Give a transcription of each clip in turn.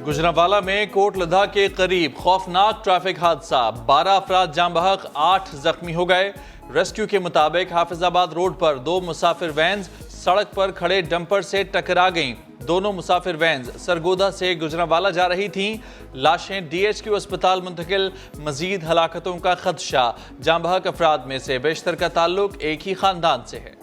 गुजरांवाला में कोट लद्दा के करीब खौफनाक ट्रैफिक हादसा, 12 अफराद जान बहक, 8 जख्मी हो गए। रेस्क्यू के मुताबिक हाफिजाबाद रोड पर 2 मुसाफिर वैन्स सड़क पर खड़े डंपर से टकरा गईं। दोनों मुसाफिर वैन्स सरगोदा से गुजरांवाला जा रही थीं। लाशें DHQ अस्पताल मुंतकिल। मजीद हलाकतों का खदशा। जान बहक अफराद में से बेशतर का ताल्लुक एक ही खानदान से है।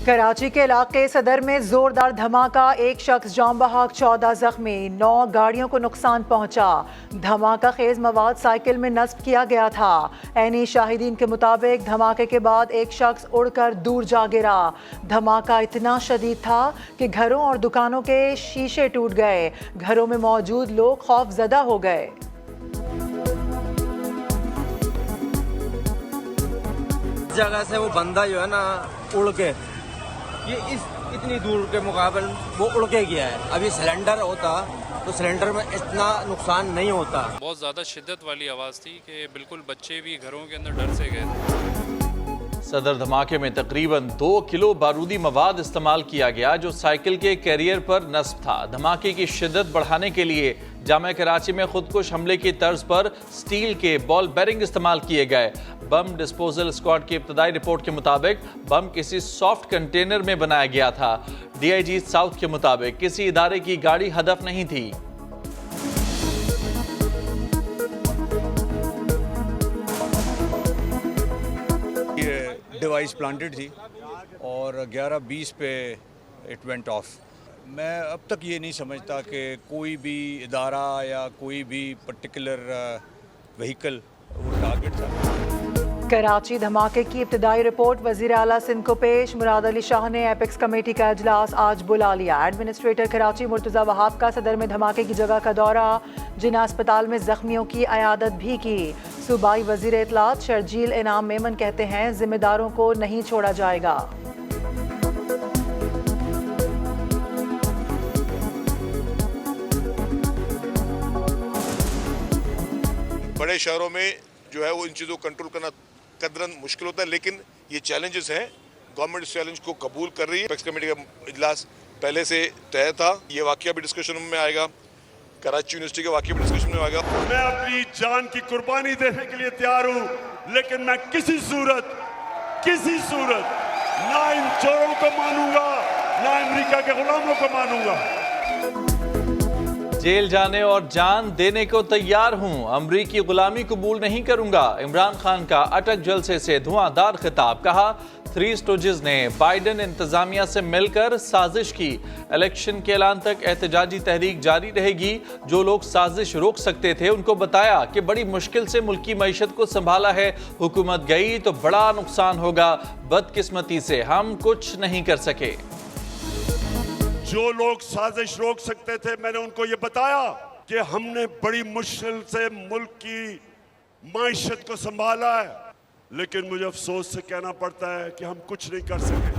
कराची के इलाके सदर में जोरदार धमाका, एक शख्स जान बहक, 14 जख्मी, 9 गाड़ियों को नुकसान पहुंचा। धमाका खेज मवाद साइकिल में नस्ब किया गया था। ऐनी शाहिदीन के मुताबिक धमाके के बाद एक शख्स उड़कर दूर जा गिरा। धमाका इतना शदीद था कि घरों और दुकानों के शीशे टूट गए। घरों में मौजूद लोग खौफजदा हो गए। जगह से वो बंदा जो है ना उड़ के ये इतनी दूर के मुकाबले वो उड़ के गया है। अभी सिलेंडर होता तो सिलेंडर में इतना नुकसान नहीं होता। बहुत ज़्यादा शिद्दत वाली आवाज़ थी कि बिल्कुल बच्चे भी घरों के अंदर डर से गए। सदर धमाके में तकरीबन 2 किलो बारूदी मवाद इस्तेमाल किया गया जो साइकिल के कैरियर पर नस्ब था। धमाके की शिद्दत बढ़ाने के लिए जामे कराची में खुदकुश हमले की तर्ज पर स्टील के बॉल बेरिंग इस्तेमाल किए गए। बम डिस्पोजल स्क्वाड की इब्तदाई रिपोर्ट के मुताबिक बम किसी सॉफ्ट कंटेनर में बनाया गया था। DIG साउथ के मुताबिक किसी इदारे की गाड़ी हदफ नहीं थी। ये डिवाइस प्लांटेड थी और 11:20 पे इट वेंट ऑफ। मैं अब तक ये नहीं समझता कि कोई भी इदारा या कोई भी पर्टिकुलर व्हीकल वो टारगेट था। कराची धमाके की इब्तदाई रिपोर्ट वज़ीर आला सिंध को पेश। मुराद अली शाह ने एपेक्स कमेटी का इजलास आज बुला लिया। एडमिनिस्ट्रेटर कराची मुर्तज़ा वहाब का सदर में धमाके की जगह का दौरा, जिना अस्पताल में जख्मियों की अयादत भी की। सूबाई वज़ीर इत्तलात शर्जील इनाम मेमन कहते हैं जिम्मेदारों को नहीं छोड़ा जाएगा। बड़े शहरों में जो है वो इन चीज़ों को कंट्रोल करना कदरन मुश्किल होता है, लेकिन ये चैलेंजेस हैं। गवर्नमेंट इस चैलेंज को कबूल कर रही है। एपेक्स कमेटी का इजलास पहले से तय था। ये वाकया भी डिस्कशन में आएगा। कराची यूनिवर्सिटी का वाकया भी डिस्कशन में आएगा। मैं अपनी जान की कुर्बानी देने के लिए तैयार हूँ, लेकिन मैं किसी सूरत ना इन चोरों को मानूंगा, ना अमेरिका के गुलामों को मानूंगा। जेल जाने और जान देने को तैयार हूं, अमरीकी गुलामी कबूल नहीं करूंगा। इमरान खान का अटक जलसे से धुआंधार खिताब। कहा 3 स्टोजेस ने बाइडन इंतजामिया से मिलकर साजिश की। इलेक्शन के ऐलान तक एहतजाजी तहरीक जारी रहेगी। जो लोग साजिश रोक सकते थे उनको बताया कि बड़ी मुश्किल से मुल्की मईशत को संभाला है। हुकूमत गई तो बड़ा नुकसान होगा। बदकिस्मती से हम कुछ नहीं कर सके। जो लोग साजिश रोक सकते थे, मैंने उनको ये बताया कि हमने बड़ी मुश्किल से मुल्क की माइशत को संभाला है, लेकिन मुझे अफसोस से कहना पड़ता है कि हम कुछ नहीं कर सके।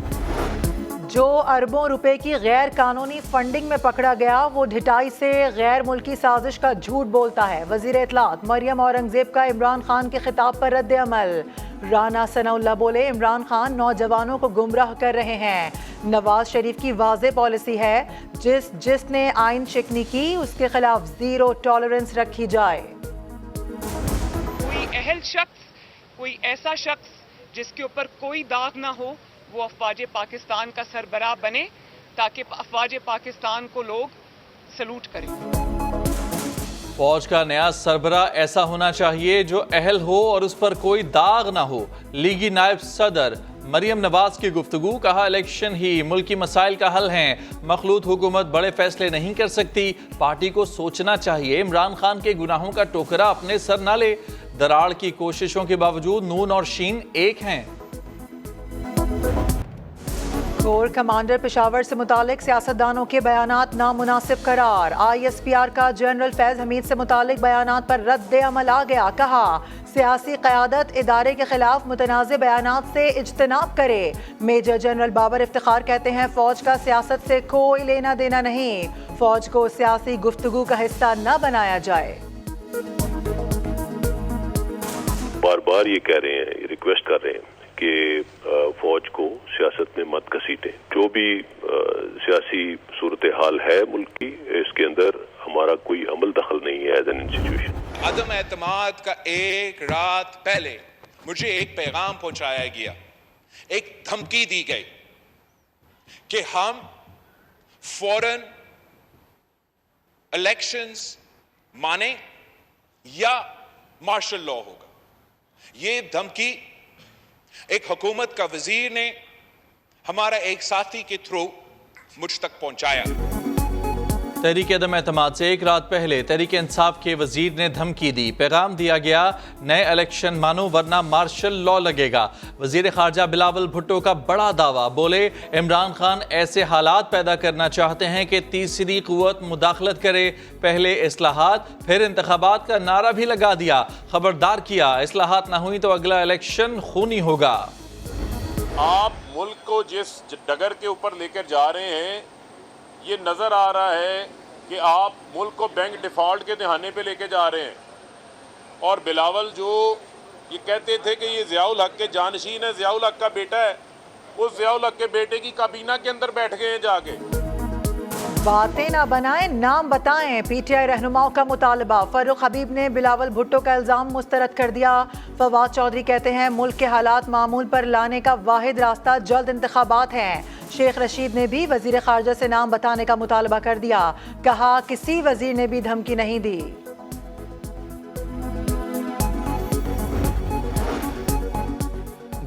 जो अरबों रुपए की गैर कानूनी फंडिंग में पकड़ा गया वो ढिठाई से गैर मुल्की साजिश का झूठ बोलता है। वजीर इत्तलात मरियम औरंगजेब का इमरान खान के खिताब पर रद्द अमल। राना सनाउल्लाह बोले इमरान खान नौजवानों को गुमराह कर रहे हैं। नवाज शरीफ की वाज़ेह पॉलिसी है, जिसने आइन शिकनी की उसके खिलाफ 0 टॉलरेंस रखी जाए। कोई अहल शख्स, कोई ऐसा शख्स जिसके ऊपर कोई दाग ना हो, वो अफवाज पाकिस्तान का सरबराह बने ताकि अफवाज पाकिस्तान को लोग सलूट करें। फौज का नया सरबराह ऐसा होना चाहिए जो अहल हो और उस पर कोई दाग ना हो। लीगी नायब सदर मरियम नवाज की गुफ्तगू। कहा इलेक्शन ही मुल्की मसाइल का हल है। मखलूत हुकूमत बड़े फैसले नहीं कर सकती। पार्टी को सोचना चाहिए इमरान खान के गुनाहों का टोकरा अपने सर ना ले। दराड़ की कोशिशों के बावजूद नून और शीन एक हैं। कोर कमांडर पेशावर से मुतालिक सियासतदानों के बयानात नामुनासिब करार। ISPR का जनरल फैज हमीद से मुतालिक बयानात पर रद्द अमल आ गया। कहा सियासी क़यादत इदारे के खिलाफ मुतनाज़े बयानात से इज्तनाब करे। मेजर जनरल बाबर इफ्तिखार कहते हैं फौज का सियासत से कोई लेना देना नहीं। फौज को सियासी गुफ्तगू का हिस्सा न बनाया जाए। बार बार ये कह रहे हैं, रिक्वेस्ट कर रहे हैं कि फौज को सियासत में मत घसीटें। जो भी सियासी सूरत हाल है मुल्क की, इसके अंदर हमारा कोई अमल दखल नहीं है एज एन इंस्टीट्यूशन। अदम एतमाद का एक रात पहले मुझे एक पैगाम पहुंचाया गया, एक धमकी दी गई कि हम फौरन इलेक्शंस माने या मार्शल लॉ होगा। ये धमकी एक हुकूमत का वजीर ने हमारा एक साथी के थ्रू मुझ तक पहुंचाया। तहरीक अदम एतमाद से एक रात पहले तहरीक इंसाफ के वजीर ने धमकी दी। पैगाम दिया गया, नए इलेक्शन मानो वरना मार्शल लॉ लगेगा। वजीर खारजा बिलावल भुट्टो का बड़ा दावा, बोले इमरान खान ऐसे हालात पैदा करना चाहते हैं कि तीसरी कुव्वत मुदाखलत करे। पहले इस्लाहात फिर इंतखाबात का नारा भी लगा दिया। खबरदार किया, इस्लाहात ना हुई तो अगला इलेक्शन खूनी होगा। आप मुल्क को जिस डगर के ऊपर लेकर जा रहे हैं, ये नज़र आ रहा है कि आप मुल्क को बैंक डिफ़ॉल्ट के दहाने पे लेके जा रहे हैं। और बिलावल जो ये कहते थे कि ये ज़ियाउल हक के जानशीन है, ज़ियाउल हक का बेटा है, उस ज़ियाउल हक के बेटे की काबीना के अंदर बैठ गए हैं जाके। बातें ना बनाएं, नाम बताएं, पीटीआई रहनुमाओं का मुतालबा। फर्रुख हबीब ने बिलावल भुट्टो का इल्ज़ाम मुस्तरद कर दिया। फवाद चौधरी कहते हैं मुल्क के हालात मामूल पर लाने का वाहिद रास्ता जल्द इंतखाबात हैं। शेख रशीद ने भी वजीर खारजा से नाम बताने का मुतालबा कर दिया। कहा किसी वजीर ने भी धमकी नहीं दी।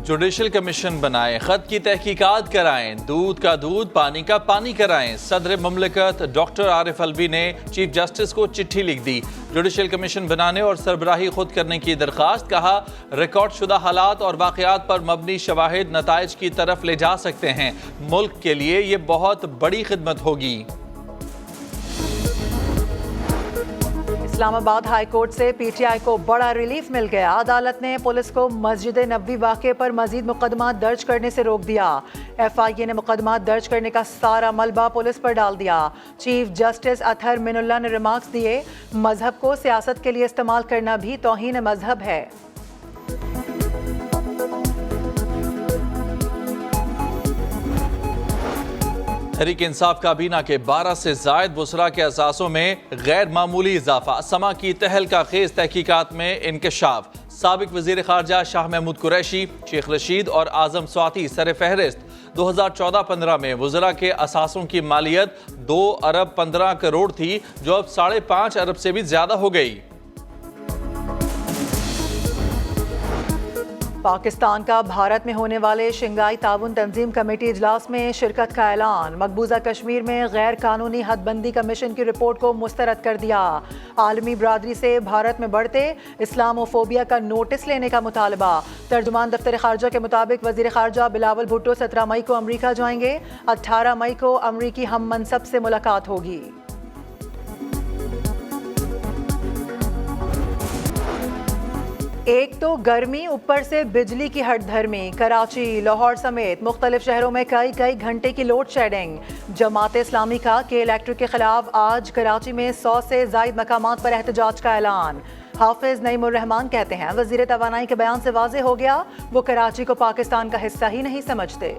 जुडिशल कमीशन बनाएं, खत की तहकीकात कराएं, दूध का दूध पानी का पानी कराएं। सदर मुमलिकत डॉक्टर आरिफ अलवी ने चीफ जस्टिस को चिट्ठी लिख दी। जुडिशल कमीशन बनाने और सरबराही खुद करने की दरख्वास्त। कहा रिकॉर्ड शुदा हालात और वाक़यात पर मबनी शवाहिद नताइज की तरफ ले जा सकते हैं। मुल्क के लिए ये बहुत बड़ी खिदमत होगी। इस्लामाबाद हाई कोर्ट से पीटीआई को बड़ा रिलीफ मिल गया। अदालत ने पुलिस को मस्जिद नबवी वाक़े पर मजीद मुकदमा दर्ज करने से रोक दिया। FIA ने मुकदमा दर्ज करने का सारा मलबा पुलिस पर डाल दिया। चीफ जस्टिस अतहर मिनुल्लाह ने रिमार्क्स दिए, मजहब को सियासत के लिए इस्तेमाल करना भी तौहीन मजहब है। तहरीक इंसाफ काबीना के 12 से जायद वुज़रा के असासों में गैर मामूली इजाफा। समा की तहलका खेज तहकीकात में इंकशाफ। साबिक वजीर खारजा शाह महमूद कुरैशी, शेख रशीद और आजम स्वाति सर फहरिस्त। 2014-15 में वुज़रा के असासों की मालियत 2 अरब 15 करोड़ थी, जो अब 5.5 अरब से भी ज्यादा हो गई। पाकिस्तान का भारत में होने वाले शंघाई ताउन तंजीम कमेटी इजलास में शिरकत का ऐलान। मकबूजा कश्मीर में गैर कानूनी हदबंदी कमीशन की रिपोर्ट को मुस्तरद कर दिया। आलमी बरादरी से भारत में बढ़ते इस्लामोफोबिया का नोटिस लेने का मुतालबा। तर्जुमान दफ्तर खारजा के मुताबिक वजीर खारजा बिलावल भुट्टो 17 मई को अमरीका जाएंगे। 18 मई को अमरीकी हम मनसब से मुलाकात होगी। एक तो गर्मी, ऊपर से बिजली की हटधर्मी। कराची, लाहौर समेत मुख्तलिफ शहरों में कई घंटे की लोड शेडिंग। जमात इस्लामी का के इलेक्ट्रिक के खिलाफ आज कराची में 100 से जायद मकामात पर एहतजाज का ऐलान। हाफिज नईमुर रहमान कहते हैं वजीर तवानाई के बयान से वाज़ेह हो गया वो कराची को पाकिस्तान का हिस्सा ही नहीं समझते।